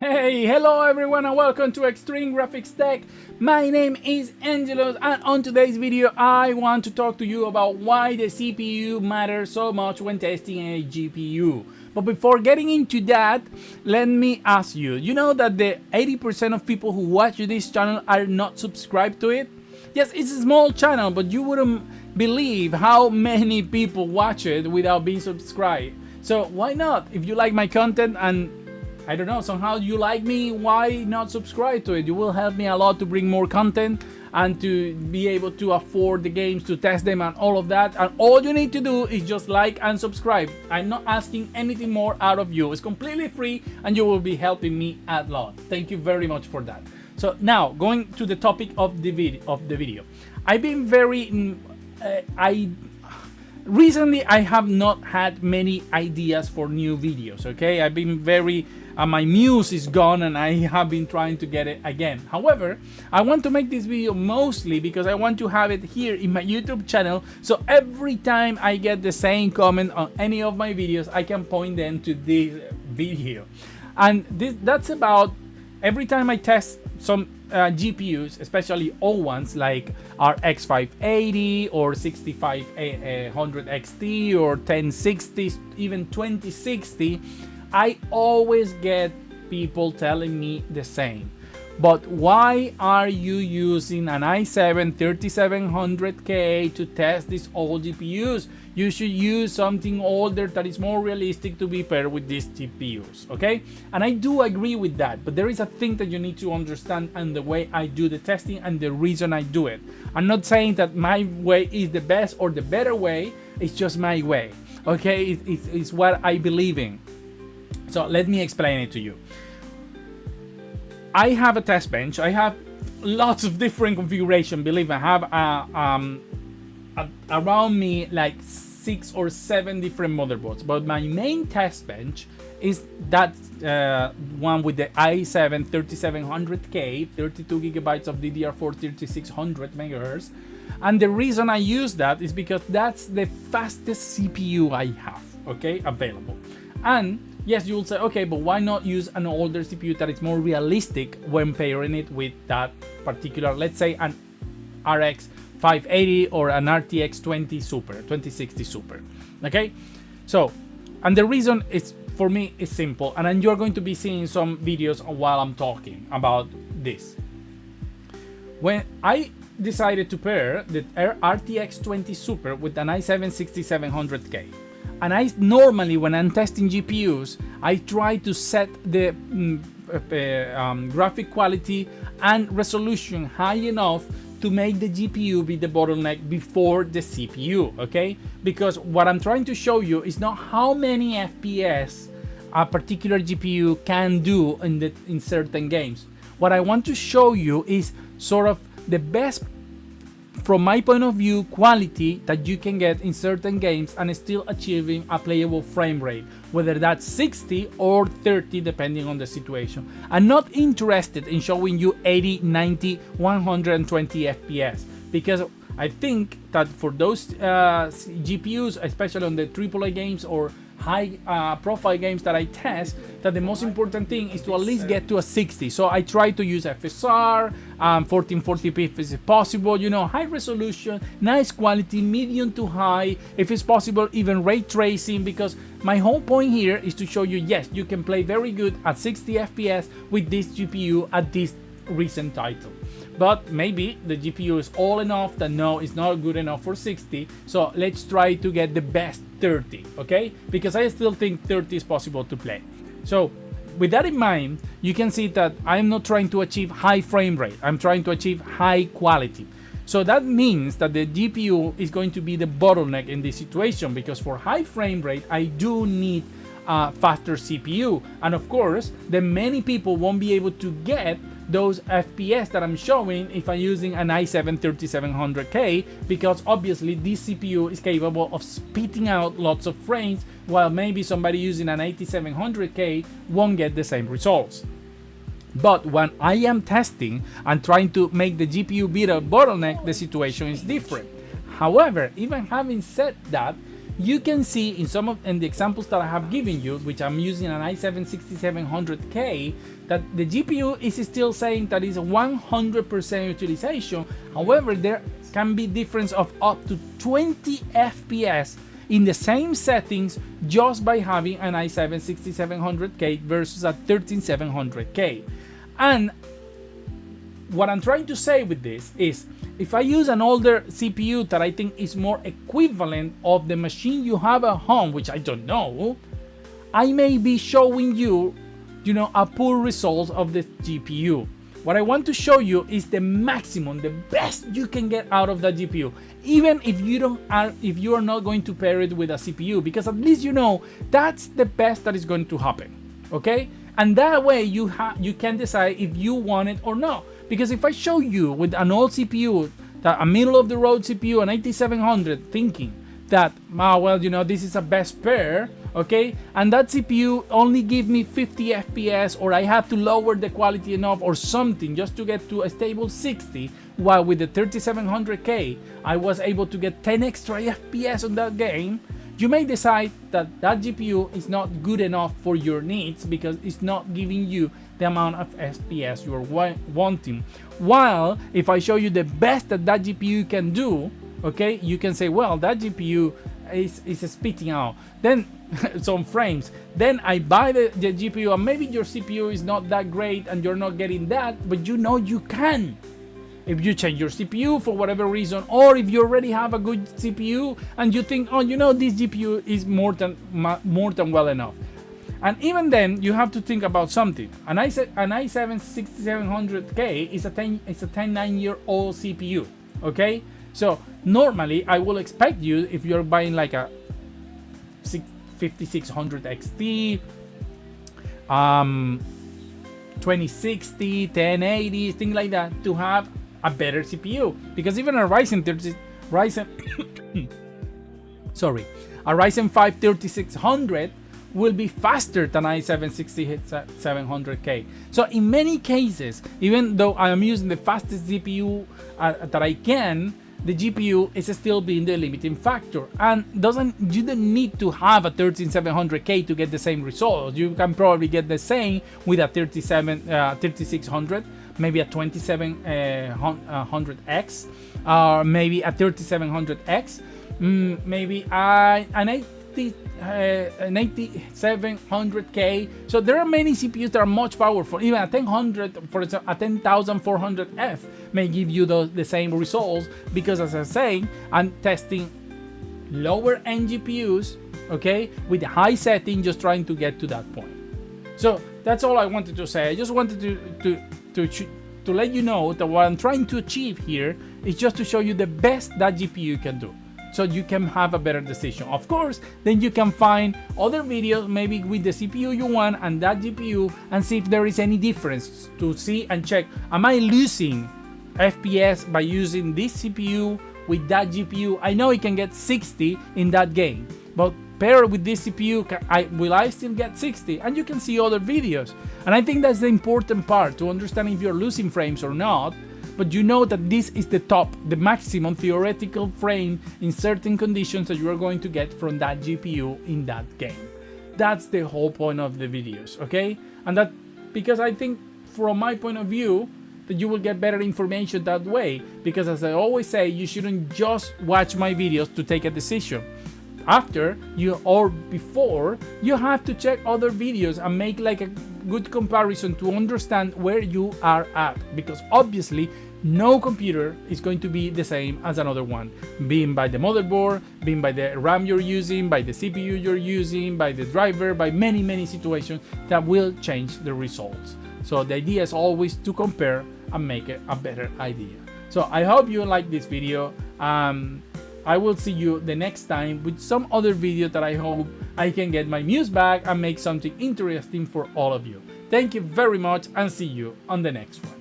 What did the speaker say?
Hey, hello everyone and welcome to Extreme Graphics Tech. My name is Angelos and on today's video I want to talk to you about why the CPU matters so much when testing a GPU. But before getting into that, let me ask you, you know that the 80% of people who watch this channel are not subscribed to it? Yes, it's a small channel, but you wouldn't believe how many people watch it without being subscribed. So why not? If you like my content and I don't know, somehow you like me, why not subscribe to it? You will help me a lot to bring more content and to be able to afford the games, to test them and all of that. And all you need to do is just like and subscribe. I'm not asking anything more out of you. It's completely free and you will be helping me a lot. Thank you very much for that. So now, going to the topic of the video. I've been very... Recently, I have not had many ideas for new videos, okay? I've been very... my muse is gone and I have been trying to get it again. However, I want to make this video mostly because I want to have it here in my YouTube channel, so every time I get the same comment on any of my videos, I can point them to this video. And that's about every time I test some GPUs, especially old ones like RX 580 or 6500 XT or 1060, even 2060, I always get people telling me the same. But why are you using an i7 3700K to test these old GPUs? You should use something older that is more realistic to be paired with these GPUs, okay? And I do agree with that, but there is a thing that you need to understand and the way I do the testing and the reason I do it. I'm not saying that my way is the best or the better way, it's just my way, okay? It's what I believe in. So let me explain it to you. I have a test bench. I have lots of different configuration. Believe me, I have around me like 6 or 7 different motherboards. But my main test bench is that one with the i7 3700K, 32 gigabytes of DDR4 3600 megahertz. And the reason I use that is because that's the fastest CPU I have, okay, available. And yes, you will say, okay, but why not use an older CPU that is more realistic when pairing it with that particular, let's say an RX 580 or an RTX 2060 Super, okay? So, and the reason is, for me, is simple, and then you're going to be seeing some videos while I'm talking about this. When I decided to pair the RTX 20 Super with an i7 6700K, and I normally, when I'm testing GPUs, I try to set the graphic quality and resolution high enough to make the GPU be the bottleneck before the CPU, okay? Because what I'm trying to show you is not how many FPS a particular GPU can do in certain games. What I want to show you is sort of the best, from my point of view, quality that you can get in certain games and still achieving a playable frame rate, whether that's 60 or 30 depending on the situation. I'm not interested in showing you 80, 90, 120 FPS because I think that for those GPUs, especially on the AAA games or high profile games that I test, that the most important thing is to at least get to a 60. So I try to use FSR, 1440p if it's possible, you know, high resolution, nice quality, medium to high, if it's possible even ray tracing, because my whole point here is to show you, yes, you can play very good at 60 FPS with this GPU at this recent title. But maybe the GPU is old enough that no, it's not good enough for 60. So let's try to get the best 30, okay? Because I still think 30 is possible to play. So with that in mind, you can see that I'm not trying to achieve high frame rate. I'm trying to achieve high quality. So that means that the GPU is going to be the bottleneck in this situation, because for high frame rate, I do need a faster CPU. And of course, then many people won't be able to get those FPS that I'm showing if I'm using an i7 3700K, because obviously this CPU is capable of spitting out lots of frames, while maybe somebody using an 8700K won't get the same results. But when I am testing and trying to make the GPU be a bottleneck, the situation is different. However, even having said that, you can see in the examples that I have given you, which I'm using an i7-6700K, that the GPU is still saying that it's 100% utilization. However, there can be difference of up to 20 FPS in the same settings just by having an i7-6700K versus a 13700K. And what I'm trying to say with this is, if I use an older CPU that I think is more equivalent of the machine you have at home, which I don't know, I may be showing you, a poor result of the GPU. What I want to show you is the maximum, the best you can get out of that GPU, even if you are not going to pair it with a CPU, because at least that's the best that is going to happen. Okay, and that way you can decide if you want it or not. Because if I show you with an old CPU, a middle of the road CPU, an 8700, thinking that, this is a best pair, okay, and that CPU only give me 50 FPS, or I have to lower the quality enough or something just to get to a stable 60, while with the 3700K, I was able to get 10 extra FPS on that game, you may decide that that GPU is not good enough for your needs because it's not giving you the amount of FPS you are wanting. While if I show you the best that GPU can do, okay, you can say, well, that GPU is spitting out then some frames. Then I buy the GPU, and maybe your CPU is not that great and you're not getting that, but you can. If you change your CPU for whatever reason, or if you already have a good CPU and you think, this GPU is more than well enough. And even then, you have to think about something. An i7-6700K is a 10-9-year-old CPU, okay? So normally, I will expect you, if you're buying like a 5600 XT, 2060, 1080, things like that, to have a better CPU, because even a Ryzen 5 3600 will be faster than i7-6700K. So in many cases, even though I am using the fastest GPU that I can, the GPU is still being the limiting factor, and you don't need to have a 13700K to get the same results. You can probably get the same with a 3600, maybe a 2700X, or maybe a 3700X, maybe an 8700K. So there are many CPUs that are much powerful. Even a 10000, for example, a 10400F may give you the same results, because as I say, I'm testing lower end GPUs, okay, with a high setting, just trying to get to that point. So that's all I wanted to say. I just wanted to let you know that what I'm trying to achieve here is just to show you the best that GPU can do, so you can have a better decision. Of course, then you can find other videos, maybe with the CPU you want and that GPU, and see if there is any difference, to see and check, am I losing FPS by using this CPU with that GPU? I know it can get 60 in that game, but paired with this CPU, will I still get 60? And you can see other videos. And I think that's the important part, to understand if you're losing frames or not. But you know that this is the maximum theoretical frame in certain conditions that you are going to get from that GPU in that game. That's the whole point of the videos, okay? And that, because I think from my point of view, that you will get better information that way. Because as I always say, you shouldn't just watch my videos to take a decision. After or before, you have to check other videos and make like a good comparison to understand where you are at, because obviously no computer is going to be the same as another one, being by the motherboard, being by the RAM you're using, by the CPU you're using, by the driver, by many situations that will change the results. So the idea is always to compare and make it a better idea. So I hope you like this video. I will see you the next time with some other video that I hope I can get my muse back and make something interesting for all of you. Thank you very much, and see you on the next one.